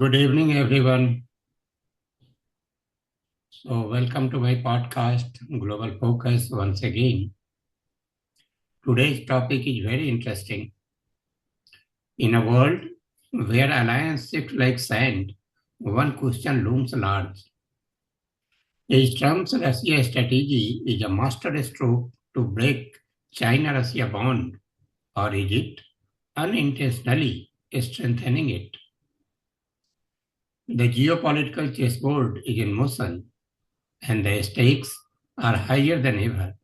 Good evening, everyone. So, welcome to my podcast, Global Focus, once again. Today's topic is very interesting. In a world where alliances shift like sand, one question looms large. Is Trump's Russia strategy is a master stroke to break China-Russia bond, or is it unintentionally strengthening it? The geopolitical chessboard is in motion, and the stakes are higher than ever.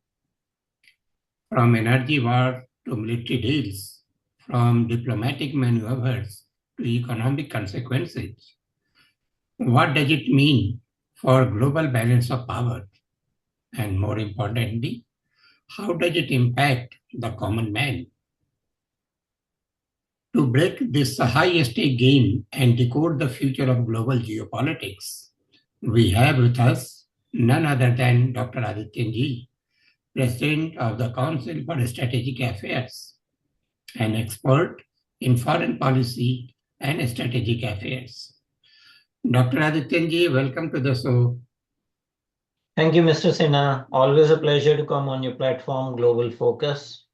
From energy war to military deals, from diplomatic maneuvers to economic consequences. What does it mean for global balance of power? And more importantly, how does it impact the common man? To break this high stake game and decode the future of global geopolitics, we have with us none other than Dr. Adityanjee, President of the Council for Strategic Affairs, an expert in foreign policy and strategic affairs. Dr. Adityanjee, welcome to the show. Thank you, Mr. Sinha. Always a pleasure to come on your platform, Global Focus.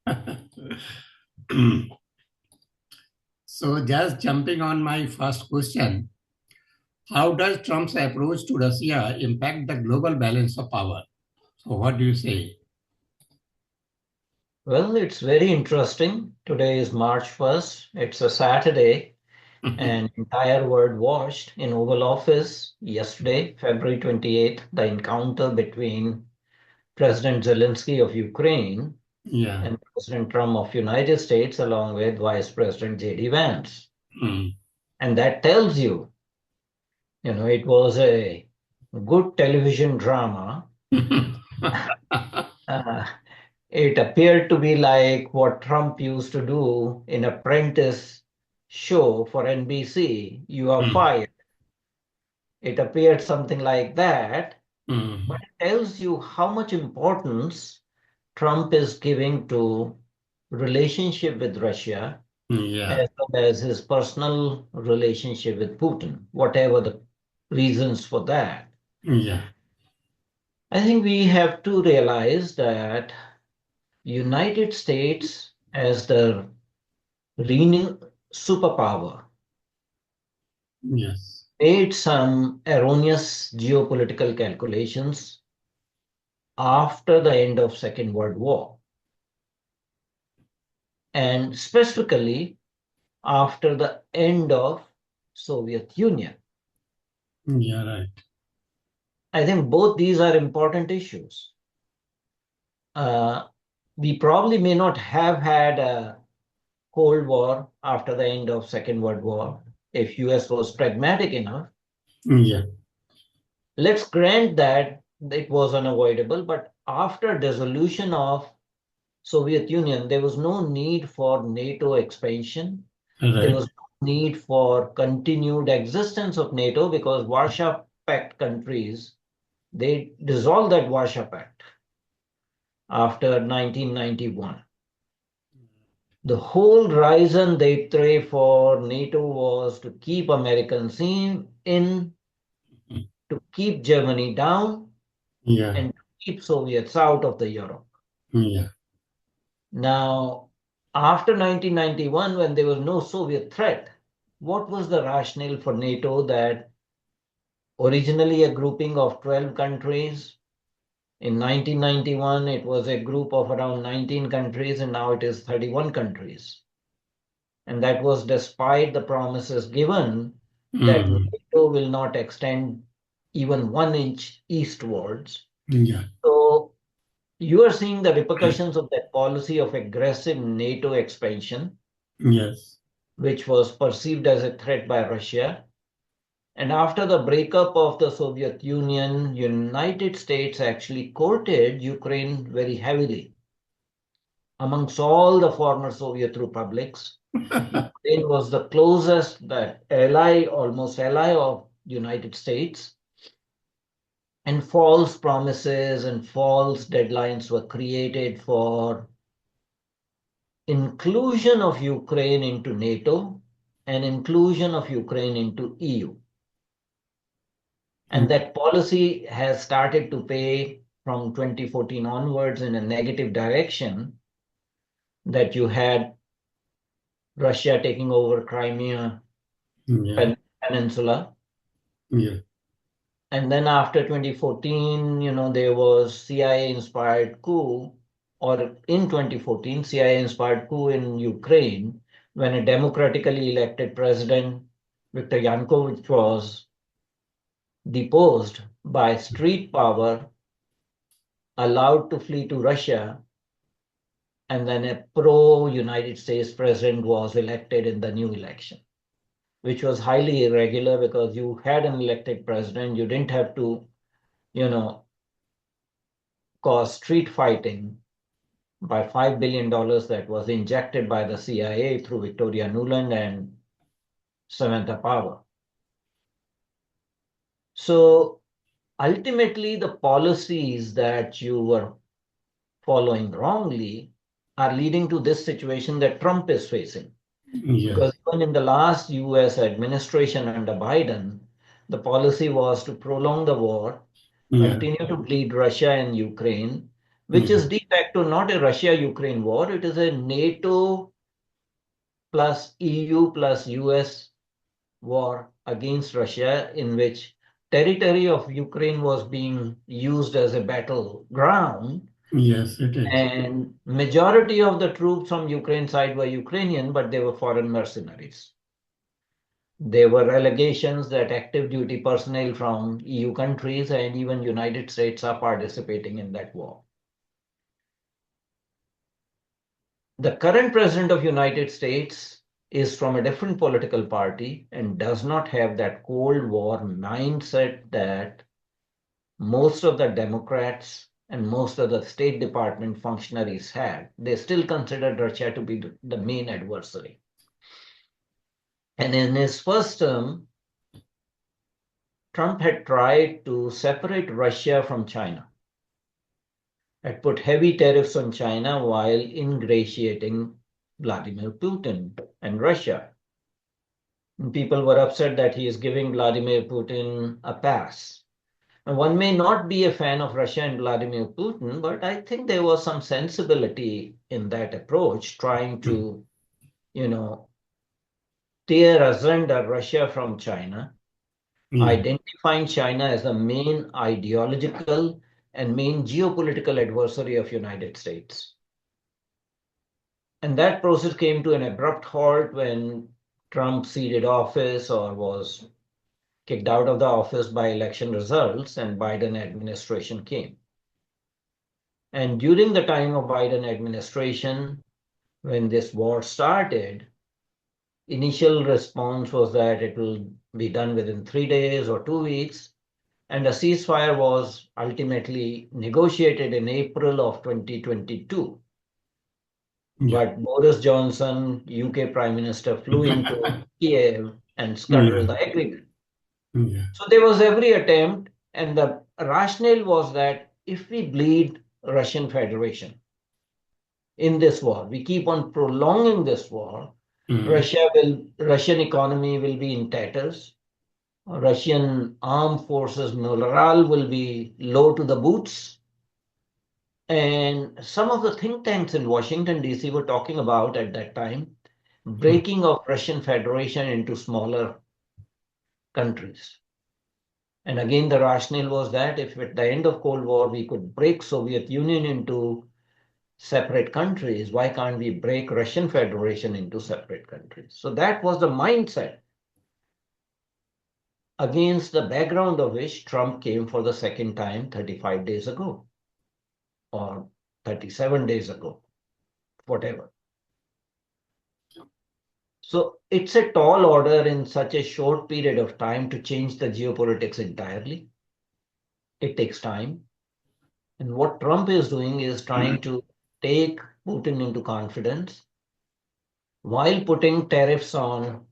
So, just jumping on my first question, how does Trump's approach to Russia impact the global balance of power? So, what do you say? Well, it's very interesting. Today is March 1st. It's a Saturday, and entire world watched in Oval Office yesterday, February 28th, the encounter between President Zelensky of Ukraine Yeah. and President Trump of United States, along with Vice President J.D. Vance. And that tells you, it was a good television drama. It appeared to be like what Trump used to do in Apprentice show for NBC. You are fired. It appeared something like that, but it tells you how much importance Trump is giving to relationship with Russia, as well as his personal relationship with Putin, whatever the reasons for that. I think we have to realize that United States as the reigning superpower made some erroneous geopolitical calculations after the end of Second World War, and specifically after the end of Soviet Union. Yeah, right. I think both these are important issues. We probably may not have had a Cold War after the end of Second World War if US was pragmatic enough. Yeah. Let's grant that it was unavoidable, but after dissolution of Soviet Union, there was no need for NATO expansion. Right. There was no need for continued existence of NATO because Warsaw Pact countries, they dissolved that Warsaw Pact after 1991. The whole reason they try for NATO was to keep Americans in, to keep Germany down, and to keep Soviets out of the Europe. Now, after 1991, when there was no Soviet threat, what was the rationale for NATO that originally a grouping of 12 countries? In 1991, it was a group of around 19 countries, and now it is 31 countries. And that was despite the promises given that NATO will not extend even 1 inch eastwards. So you are seeing the repercussions of that policy of aggressive NATO expansion, which was perceived as a threat by Russia. And after the breakup of the Soviet Union, United States actually courted Ukraine very heavily. Amongst all the former Soviet republics, Ukraine was the closest that almost ally of United States. And false promises and false deadlines were created for inclusion of Ukraine into NATO and inclusion of Ukraine into EU. And that policy has started to pay from 2014 onwards in a negative direction, that you had Russia taking over Crimea Yeah. Peninsula. Yeah. And then after 2014, there was CIA-inspired coup, or in 2014, CIA-inspired coup in Ukraine, when a democratically elected president, Viktor Yanukovych, was deposed by street power, allowed to flee to Russia, and then a pro-United States president was elected in the new election, which was highly irregular because you had an elected president. You didn't have to, you know, cause street fighting by $5 billion that was injected by the CIA through Victoria Nuland and Samantha Power. So ultimately, the policies that you were following wrongly are leading to this situation that Trump is facing. Yeah. Because even in the last US administration under Biden, the policy was to prolong the war, Yeah. continue to bleed Russia and Ukraine, which is de facto not a Russia-Ukraine war. It is a NATO plus EU plus US war against Russia, in which territory of Ukraine was being used as a battleground. Yes, it is. And majority of the troops from Ukraine side were Ukrainian, but they were foreign mercenaries. There were allegations that active duty personnel from EU countries and even United States are participating in that war. The current president of United States is from a different political party and does not have that Cold War mindset that most of the Democrats and most of the State Department functionaries had. They still considered Russia to be the main adversary. And in his first term, Trump had tried to separate Russia from China, had put heavy tariffs on China while ingratiating Vladimir Putin and Russia. And people were upset that he is giving Vladimir Putin a pass. And one may not be a fan of Russia and Vladimir Putin, but I think there was some sensibility in that approach, trying to, tear asunder Russia from China, identifying China as the main ideological and main geopolitical adversary of United States. And that process came to an abrupt halt when Trump ceded office or was kicked out of the office by election results and Biden administration came. And during the time of Biden administration, when this war started, initial response was that it will be done within 3 days or 2 weeks. And a ceasefire was ultimately negotiated in April of 2022. But Boris Johnson, UK Prime Minister, flew into Kiev and scuttled the agreement. So there was every attempt, and the rationale was that if we bleed Russian Federation in this war, we keep on prolonging this war, Russian economy will be in tatters. Russian armed forces morale will be low to the boots. And some of the think tanks in Washington, D.C. were talking about at that time breaking of Russian Federation into smaller countries. And again, the rationale was that if at the end of Cold War we could break Soviet Union into separate countries, why can't we break Russian Federation into separate countries? So that was the mindset, against the background of which Trump came for the second time 35 days ago or 37 days ago, whatever. So it's a tall order in such a short period of time to change the geopolitics entirely. It takes time. And what Trump is doing is trying to take Putin into confidence while putting tariffs on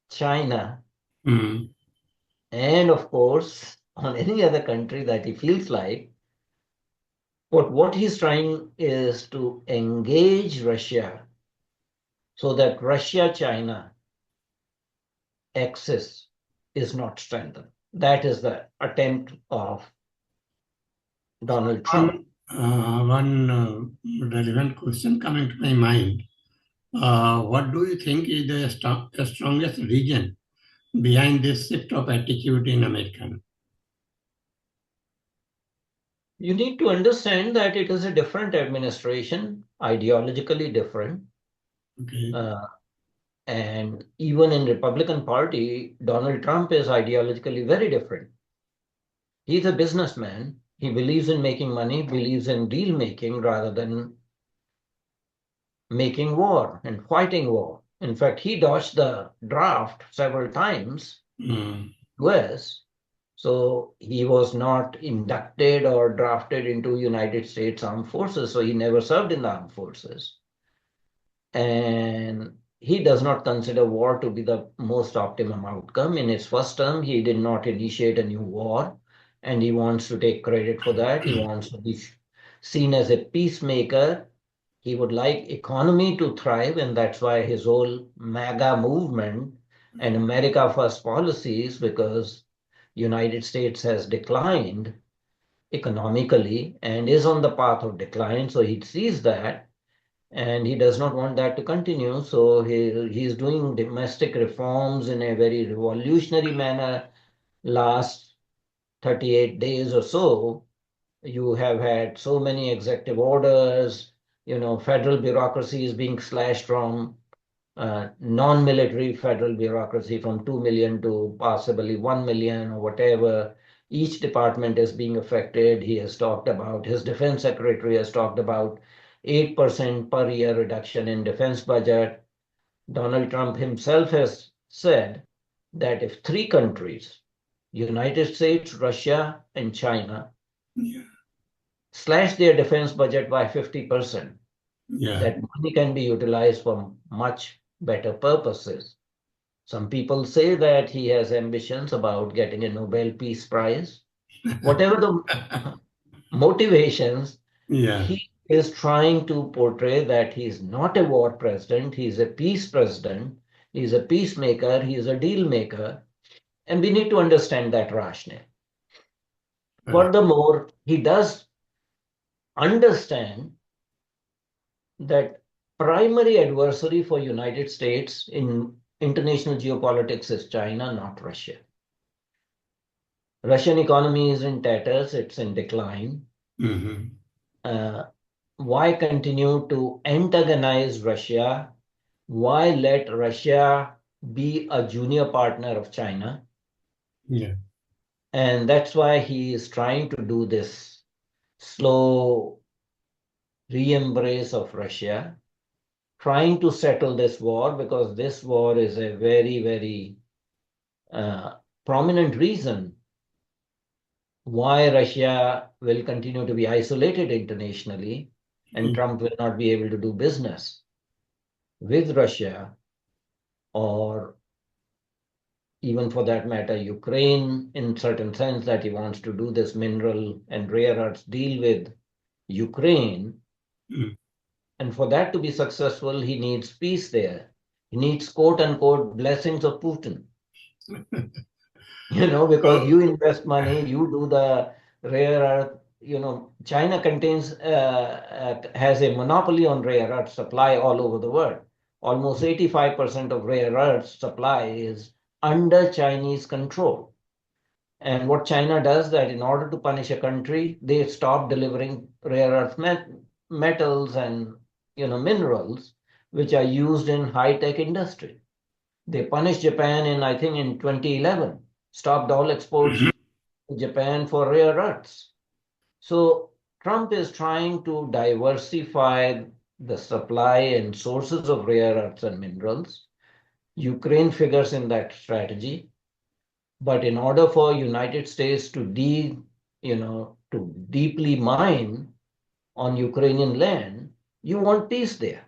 China and, of course, on any other country that he feels like. But what he's trying is to engage Russia so that Russia-China axis is not strengthened. That is the attempt of Donald Trump. One relevant question coming to my mind. What do you think is the strongest reason behind this shift of attitude in American? You need to understand that it is a different administration, ideologically different. Okay. And even in Republican Party, Donald Trump is ideologically very different. He's a businessman. He believes in making money, believes in deal making rather than making war and fighting war. In fact, he dodged the draft several times, US. So he was not inducted or drafted into United States Armed Forces. So he never served in the armed forces. And he does not consider war to be the most optimum outcome. In his first term, he did not initiate a new war, and he wants to take credit for that. He wants to be seen as a peacemaker. He would like economy to thrive, and that's why his whole MAGA movement and America First policies, because United States has declined economically and is on the path of decline. So he sees that and he does not want that to continue. So he's doing domestic reforms in a very revolutionary manner. Last 38 days or so, you have had so many executive orders. Federal bureaucracy is being slashed from non-military federal bureaucracy from 2 million to possibly 1 million or whatever. Each department is being affected. His defense secretary has talked about 8% per year reduction in defense budget. Donald Trump himself has said that if three countries, United States, Russia, and China, slash their defense budget by 50%, that money can be utilized for much better purposes. Some people say that he has ambitions about getting a Nobel Peace Prize. Whatever the motivations, he is trying to portray that he's not a war president, he's a peace president, he's a peacemaker, he's a deal maker, and we need to understand that rationale. Furthermore, he does understand that primary adversary for United States in international geopolitics is China, not Russia. Russian economy is in tatters, it's in decline. Why continue to antagonize Russia? Why let Russia be a junior partner of China? And that's why he is trying to do this slow re-embrace of Russia, trying to settle this war, because this war is a very, very prominent reason why Russia will continue to be isolated internationally and Trump will not be able to do business with Russia, or even for that matter, Ukraine, in certain sense that he wants to do this mineral and rare earths deal with Ukraine. And for that to be successful, he needs peace there. He needs quote unquote blessings of Putin. Because you invest money, you do the rare earth. China has a monopoly on rare earth supply all over the world. Almost 85% of rare earth supply is under Chinese control. And what China does, that in order to punish a country, they stop delivering rare earth metals and minerals which are used in high-tech industry. They punished Japan I think in 2011, stopped all exports to Japan for rare earths. So Trump is trying to diversify the supply and sources of rare earths and minerals. Ukraine figures in that strategy. But in order for United States to deeply mine on Ukrainian land, you want peace there.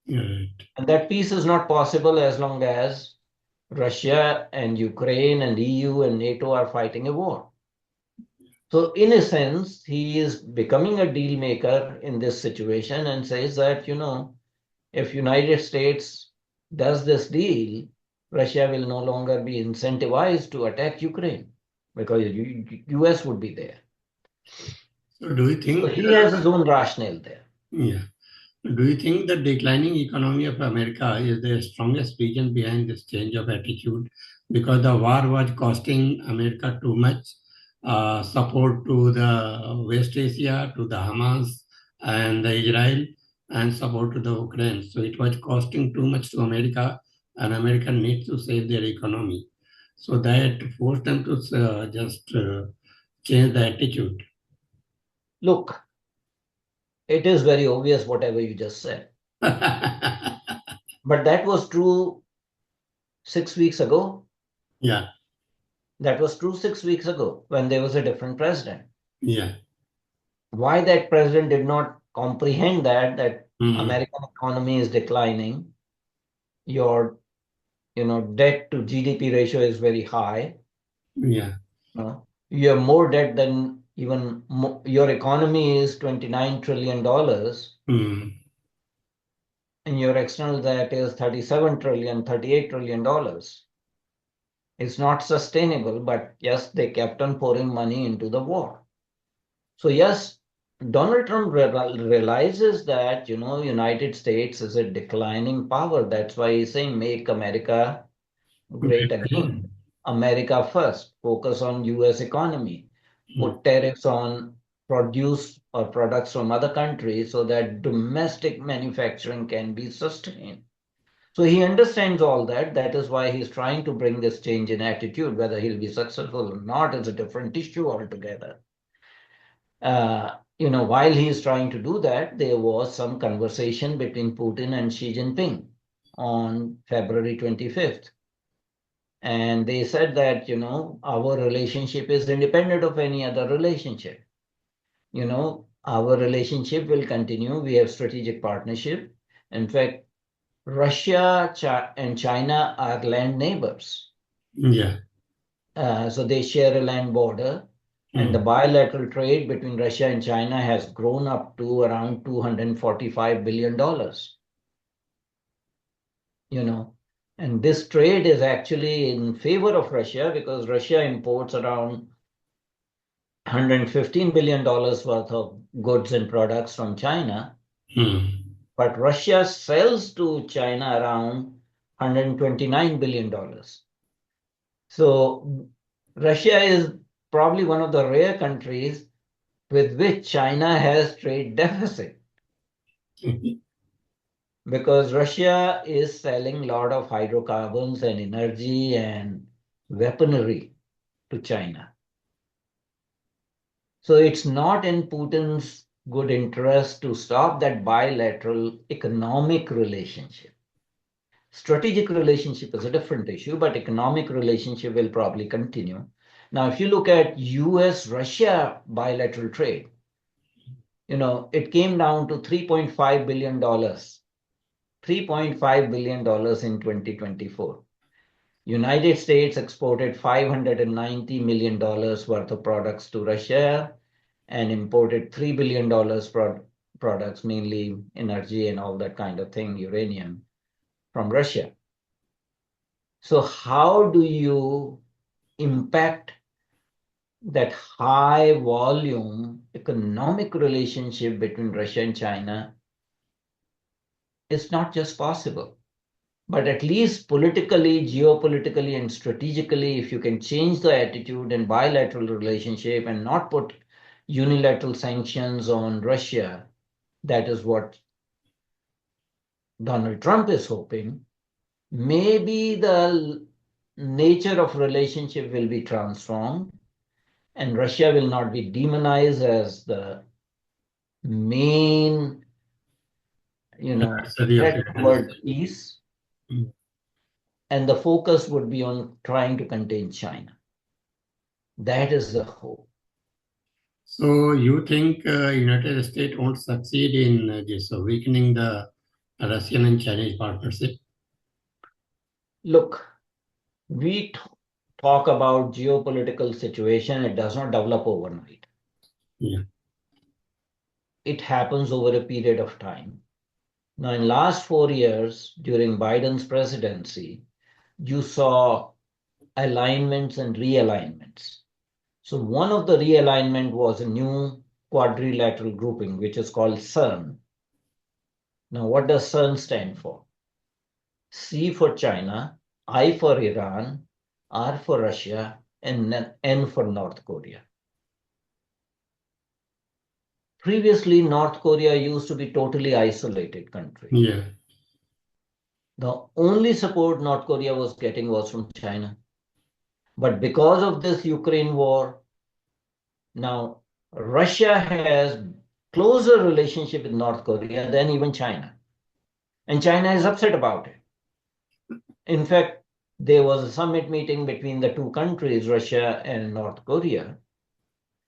And that peace is not possible as long as Russia and Ukraine and EU and NATO are fighting a war. So in a sense, he is becoming a deal maker in this situation and says that, if United States does this deal, Russia will no longer be incentivized to attack Ukraine. because US would be there. So do you So think, he has his own rationale there. yeah, do you think the declining economy of America is the strongest reason behind this change of attitude? Because the war was costing America too much support to the West Asia, to the Hamas and the Israel, and support to the Ukraine. So it was costing too much to America, and America needs to save their economy. So that forced them to just change the attitude. Look, it is very obvious whatever you just said. But that was true 6 weeks ago. Yeah, That was true 6 weeks ago when there was a different president. yeah. Why that president did not comprehend that Mm, American economy is declining, your debt to GDP ratio is very high. yeah. You have more debt than your economy is $29 trillion, Mm, and your external debt is 37 trillion, $38 trillion. It's not sustainable, but yes, they kept on pouring money into the war. So yes, Donald Trump realizes that, United States is a declining power. That's why he's saying make America great again. America first, focus on US economy, mm, put tariffs on produce or products from other countries so that domestic manufacturing can be sustained. So he understands all that. That is why he's trying to bring this change in attitude. Whether he'll be successful or not is a different issue altogether. While he's trying to do that, there was some conversation between Putin and Xi Jinping on February 25th. And they said that, our relationship is independent of any other relationship. Our relationship will continue. We have strategic partnership. In fact, Russia and China are land neighbors. yeah. So they share a land border. And the Mm. bilateral trade between Russia and China has grown up to around $245 billion. you know. And this trade is actually in favor of Russia because Russia imports around $115 billion worth of goods and products from China, Mm. but Russia sells to China around $129 billion. So Russia is probably one of the rare countries with which China has trade deficit because Russia is selling a lot of hydrocarbons and energy and weaponry to China. So it's not in Putin's good interest to stop that bilateral economic relationship. Strategic relationship is a different issue, but economic relationship will probably continue. Now, if you look at US-Russia bilateral trade, it came down to $3.5 billion, $3.5 billion in 2024. United States exported $590 million worth of products to Russia and imported $3 billion products, mainly energy and all that kind of thing, uranium, from Russia. So how do you impact that high volume economic relationship between Russia and China? It's not just possible, but at least politically, geopolitically, and strategically, if you can change the attitude and bilateral relationship and not put unilateral sanctions on Russia, that is what Donald Trump is hoping. Maybe the nature of relationship will be transformed and Russia will not be demonized as the main, Adversary of threat United toward States. peace, Mm. and the focus would be on trying to contain China. That is the hope. So you think United States won't succeed in this weakening the Russian and Chinese partnership? Look, we talk about geopolitical situation, it does not develop overnight. Yeah. It happens over a period of time. Now, in last 4 years, during Biden's presidency, you saw alignments and realignments. So one of the realignment was a new quadrilateral grouping, which is called CERN. Now, what does CERN stand for? C for China, I for Iran, R for Russia, and N for North Korea. Previously, North Korea used to be totally isolated country. Yeah. The only support North Korea was getting was from China. But because of this Ukraine war, now Russia has closer relationship with North Korea than even China. And China is upset about it. In fact, there was a summit meeting between the two countries, Russia and North Korea.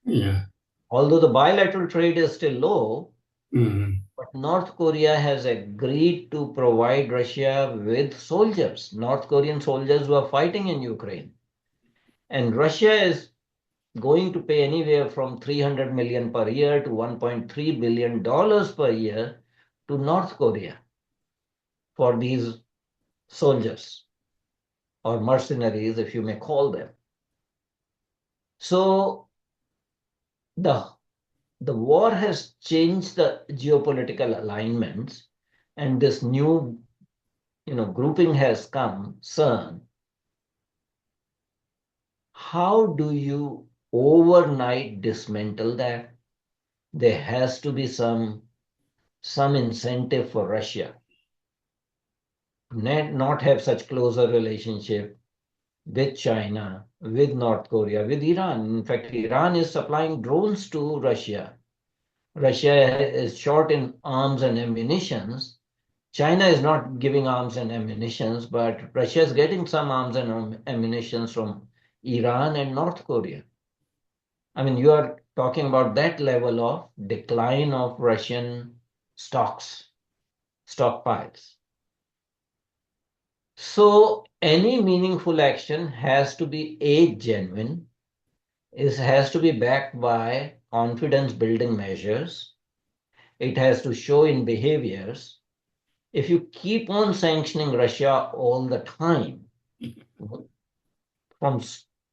Yeah. Although the bilateral trade is still low, Mm. but North Korea has agreed to provide Russia with soldiers, North Korean soldiers who are fighting in Ukraine. And Russia is going to pay anywhere from 300 million per year to $1.3 billion per year to North Korea for these soldiers or mercenaries, if you may call them. So the war has changed the geopolitical alignments, and this new grouping has come, CERN. How do you overnight dismantle that? There has to be some incentive for Russia to not have such closer relationship with China, with North Korea, with Iran. In fact, Iran is supplying drones to Russia. Russia is short in arms and ammunitions. China is not giving arms and ammunitions, but Russia is getting some arms and ammunitions from Iran and North Korea. I mean, you are talking about that level of decline of Russian stockpiles. So any meaningful action has to be genuine, has to be backed by confidence building measures. It has to show in behaviors. If you keep on sanctioning Russia all the time,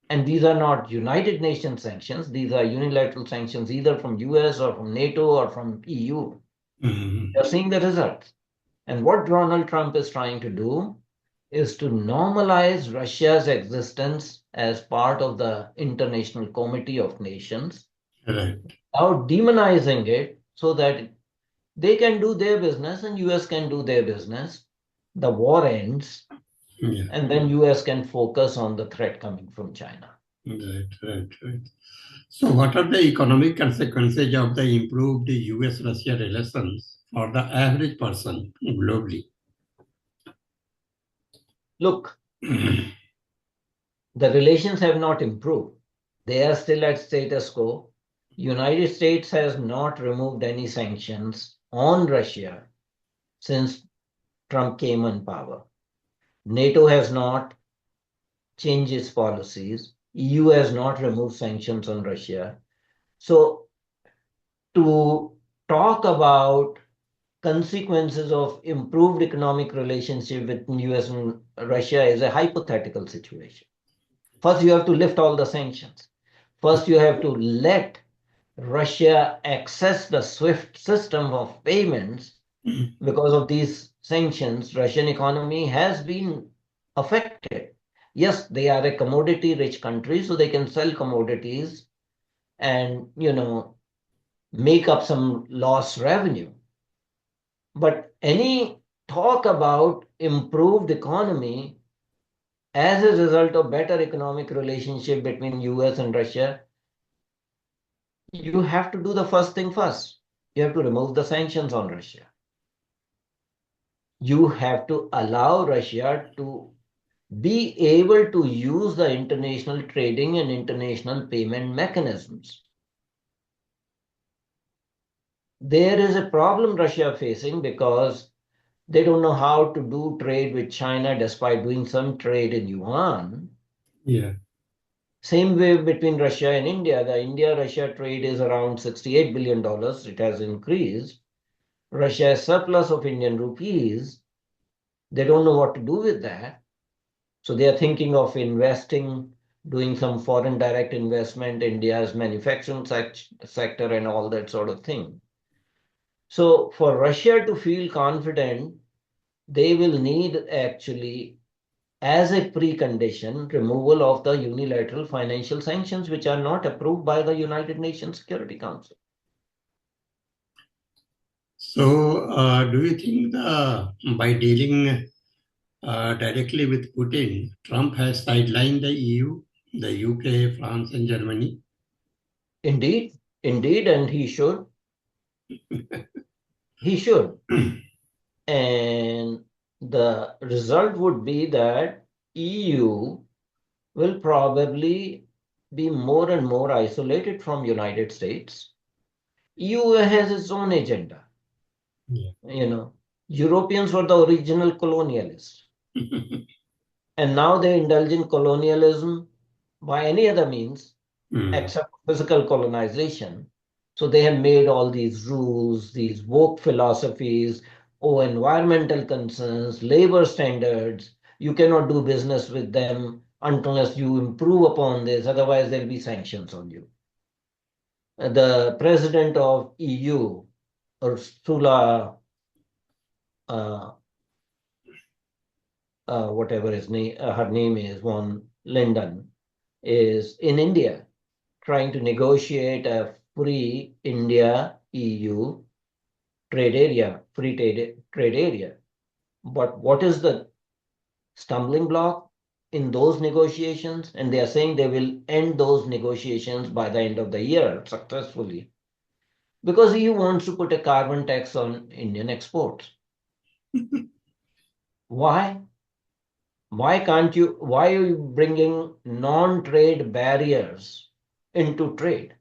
and these are not United Nations sanctions, these are unilateral sanctions either from US or from NATO or from EU. Mm. You're seeing the results. And what Donald Trump is trying to do is to normalize Russia's existence as part of the International Committee of Nations, Right. without demonizing it so that they can do their business and US can do their business. The war ends, Yeah. and then US can focus on the threat coming from China. Right. So what are the economic consequences of the improved US-Russia relations for the average person globally? Look, the relations have not improved. They are still at status quo. United States has not removed any sanctions on Russia since Trump came on power. NATO has not changed its policies. EU has not removed sanctions on Russia. So to talk about consequences of improved economic relationship with US and Russia is a hypothetical situation. First, you have to lift all the sanctions. First, you have to let Russia access the SWIFT system of payments. Because of these sanctions, Russian economy has been affected. Yes, they are a commodity-rich country, so they can sell commodities and make up some lost revenue. But any talk about improved economy as a result of better economic relationship between US and Russia, you have to do the first thing first. You have to remove the sanctions on Russia. You have to allow Russia to be able to use the international trading and international payment mechanisms. There is a problem Russia facing because they don't know how to do trade with China despite doing some trade in yuan. Yeah. Same way between Russia and India. The India-Russia trade is around $68 billion. It has increased. Russia has surplus of Indian rupees. They don't know what to do with that. So they are thinking of investing doing some foreign direct investment, India's manufacturing sector and all that sort of thing. So for Russia to feel confident, they will need actually, as a precondition, removal of the unilateral financial sanctions, which are not approved by the United Nations Security Council. So, do you think by dealing directly with Putin, Trump has sidelined the EU, the UK, France, and Germany? Indeed, indeed, and he should. He should. And the result would be that EU will probably be more and more isolated from United States. EU has its own agenda. Yeah. You know, Europeans were the original colonialists, and now they indulge in colonialism by any other means except physical colonization. So they have made all these rules, these woke philosophies, environmental concerns, labor standards. You cannot do business with them unless you improve upon this, otherwise there'll be sanctions on you. The president of EU, Ursula, whatever her name is, von Linden, is in India trying to negotiate a free India EU trade area, free trade area. But what is the stumbling block in those negotiations? And they are saying they will end those negotiations by the end of the year successfully, because EU wants to put a carbon tax on Indian exports. Why? Why are you bringing non-trade barriers into trade?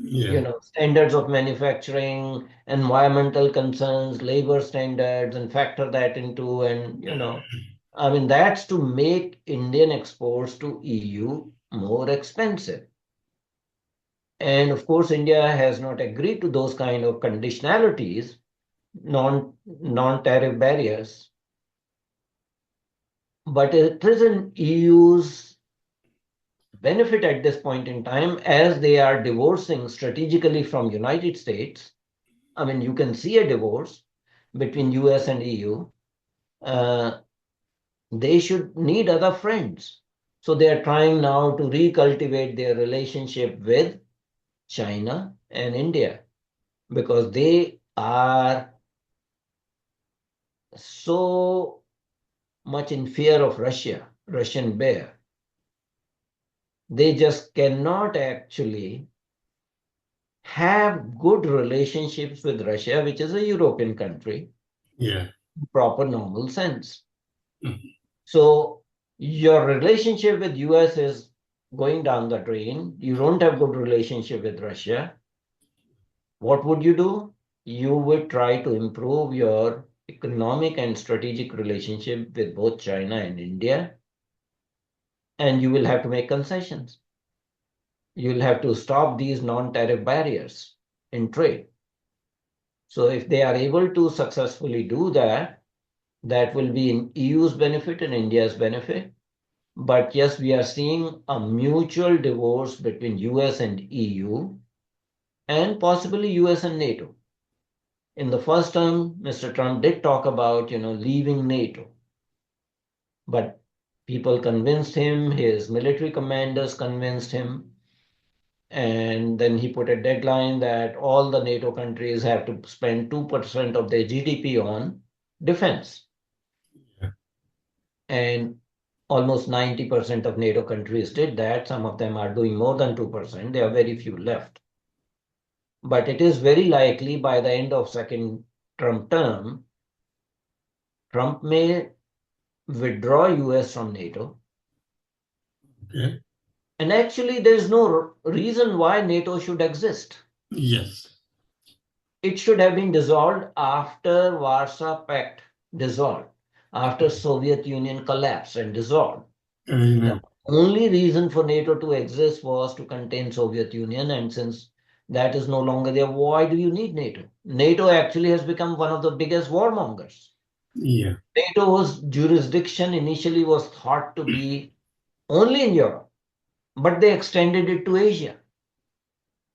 Yeah. Standards of manufacturing, environmental concerns, labor standards, and factor that into, and I mean, that's to make Indian exports to EU more expensive. And of course, India has not agreed to those kind of conditionalities, non-tariff barriers. But it is in EU's benefit at this point in time, as they are divorcing strategically from United States. I mean, you can see a divorce between US and EU. They should need other friends. So they are trying now to recultivate their relationship with China and India, because they are so much in fear of Russian bear. They just cannot actually have good relationships with Russia, which is a European country, Yeah. proper normal sense. Mhm. So your relationship with US is going down the drain. You don't have good relationship with Russia. What would you do? You would try to improve your economic and strategic relationship with both China and India, and you will have to make concessions. You'll have to stop these non-tariff barriers in trade. So if they are able to successfully do that, that will be in EU's benefit and India's benefit. But yes, we are seeing a mutual divorce between US and EU, and possibly US and NATO. In the first term, Mr. Trump did talk about, leaving NATO. But people convinced him, his military commanders convinced him, and then he put a deadline that all the NATO countries have to spend 2% of their GDP on defense. Yeah. And almost 90% of NATO countries did that. Some of them are doing more than 2%. There are very few left. But it is very likely by the end of second Trump term, Trump may withdraw US from NATO. Okay. And actually, there is no reason why NATO should exist. Yes. It should have been dissolved after Warsaw Pact dissolved, after Soviet Union collapsed and dissolved. The only reason for NATO to exist was to contain Soviet Union, and since that is no longer there, why do you need NATO? NATO actually has become one of the biggest warmongers. Yeah. NATO's jurisdiction initially was thought to be only in Europe. but they extended it to Asia.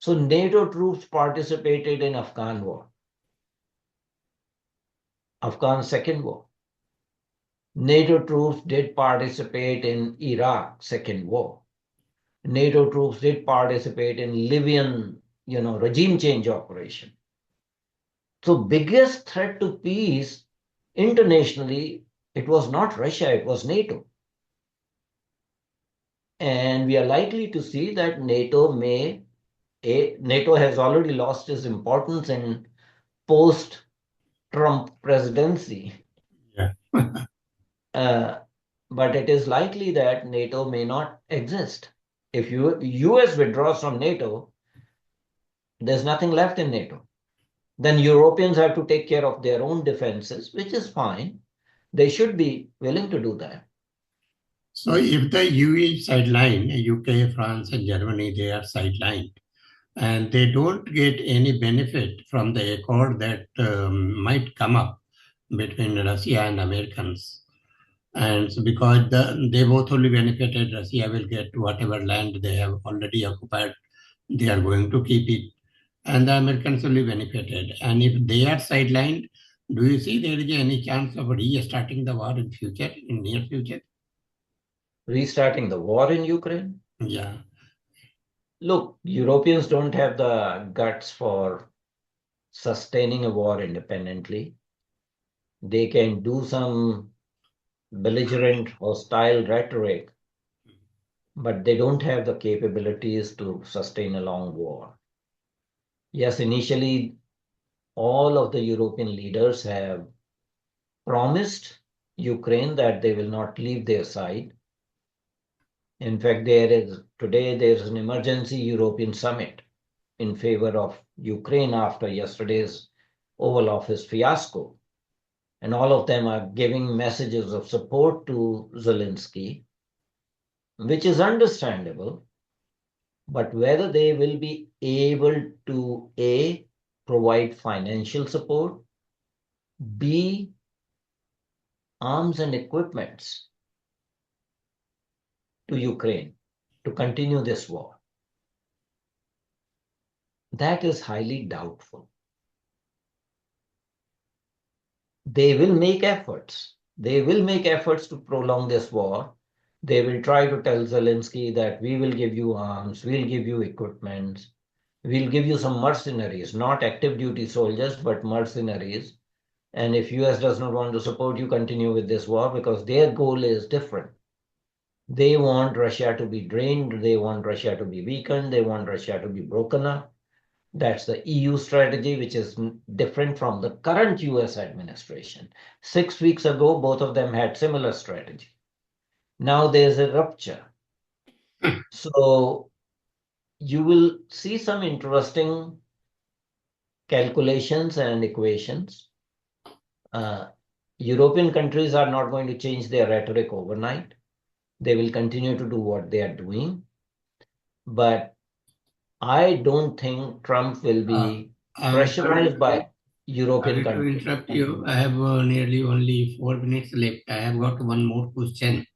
So NATO troops participated in Afghan war, Afghan Second War. NATO troops did participate in Iraq Second War. NATO troops did participate in Libyan, regime change operation. So biggest threat to peace internationally, it was not Russia, it was NATO. And we are likely to see that NATO has already lost its importance in post-Trump presidency. Yeah. Uh, but it is likely that NATO may not exist. If US withdraws from NATO, there's nothing left in NATO. Then Europeans have to take care of their own defenses, which is fine. They should be willing to do that. So if the EU is sidelined, UK, France, and Germany, they are sidelined, and they don't get any benefit from the accord that might come up between Russia and Americans. And so because they both only benefited, Russia will get whatever land they have already occupied, they are going to keep it, and the Americans only benefited. And if they are sidelined, do you see there is any chance of restarting the war in future, in near future? Restarting the war in Ukraine? Yeah. Look, Europeans don't have the guts for sustaining a war independently. They can do some belligerent, hostile rhetoric, but they don't have the capabilities to sustain a long war. Yes, initially, all of the European leaders have promised Ukraine that they will not leave their side. In fact, today there's an emergency European summit in favor of Ukraine after yesterday's Oval Office fiasco. And all of them are giving messages of support to Zelensky, which is understandable. But whether they will be able to A, provide financial support, B, arms and equipments to Ukraine to continue this war, that is highly doubtful. They will make efforts. They will make efforts to prolong this war. They will try to tell Zelensky that we will give you arms, we'll give you equipment, we'll give you some mercenaries, not active duty soldiers, but mercenaries. And if US does not want to support you, continue with this war because their goal is different. They want Russia to be drained. They want Russia to be weakened. They want Russia to be broken up. That's the EU strategy, which is different from the current US administration. 6 weeks ago, both of them had similar strategy. Now there's a rupture. So you will see some interesting calculations and equations. European countries are not going to change their rhetoric overnight. They will continue to do what they are doing. But I don't think Trump will be pressurized by European Sorry to countries. interrupt you. I have nearly only 4 minutes left. I have got one more question.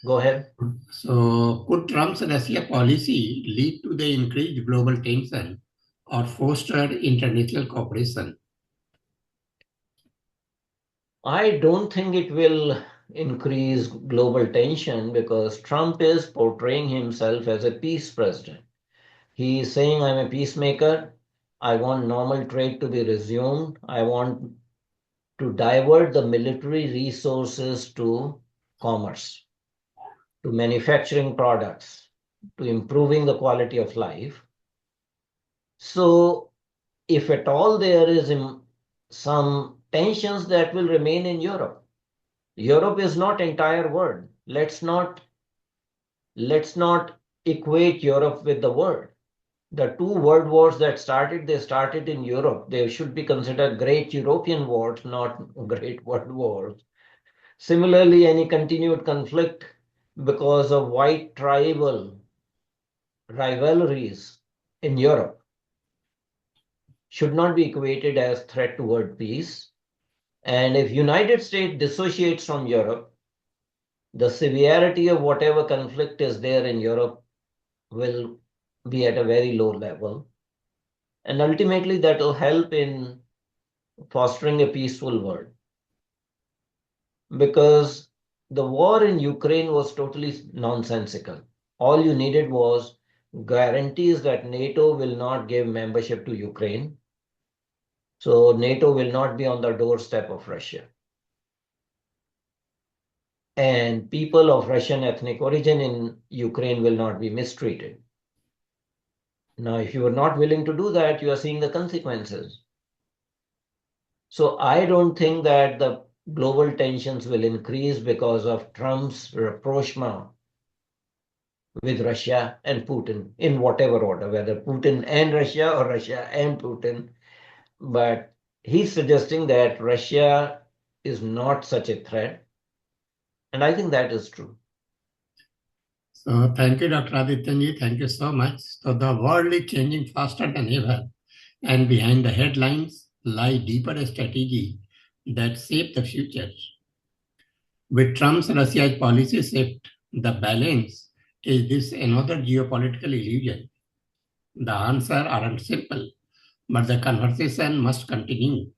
Go ahead. So, could Trump's Russia policy lead to the increased global tension or foster international cooperation? I don't think it will increase global tension because Trump is portraying himself as a peace president. He is saying, I'm a peacemaker. I want normal trade to be resumed. I want to divert the military resources to commerce, to manufacturing products, to improving the quality of life. So, if at all there is some tensions that will remain in Europe, Europe is not entire world. Let's not equate Europe with the world. The two world wars that they started in Europe. They should be considered great European wars, not great world wars. Similarly, any continued conflict because of white tribal rivalries in Europe should not be equated as threat toward peace. And if United States dissociates from Europe, the severity of whatever conflict is there in Europe will be at a very low level. And ultimately, that will help in fostering a peaceful world. Because the war in Ukraine was totally nonsensical. All you needed was guarantees that NATO will not give membership to Ukraine. So NATO will not be on the doorstep of Russia. And people of Russian ethnic origin in Ukraine will not be mistreated. Now, if you are not willing to do that, you are seeing the consequences. So I don't think that the global tensions will increase because of Trump's rapprochement with Russia and Putin in whatever order, whether Putin and Russia or Russia and Putin. But he's suggesting that Russia is not such a threat. And I think that is true. So thank you, Dr. Adityanjee. Thank you so much. So the world is changing faster than ever, and behind the headlines lie deeper strategy that shape the future. With Trump's Russia's policy shift, the balance is this another geopolitical illusion. The answers aren't simple, but the conversation must continue.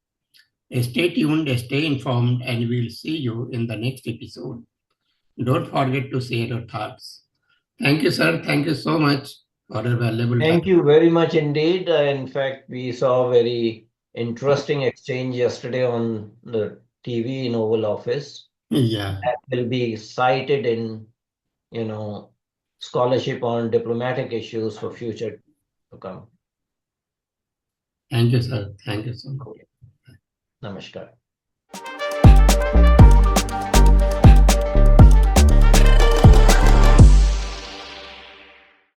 Stay tuned, stay informed, and we'll see you in the next episode. Don't forget to share your thoughts. Thank you, sir. Thank you so much for your valuable Thank time. you very much indeed. In fact, we saw a very interesting exchange yesterday on the TV in Oval Office. Yeah. That will be cited in, scholarship on diplomatic issues for future to come. Thank you, sir. Thank you so much. Namaskar.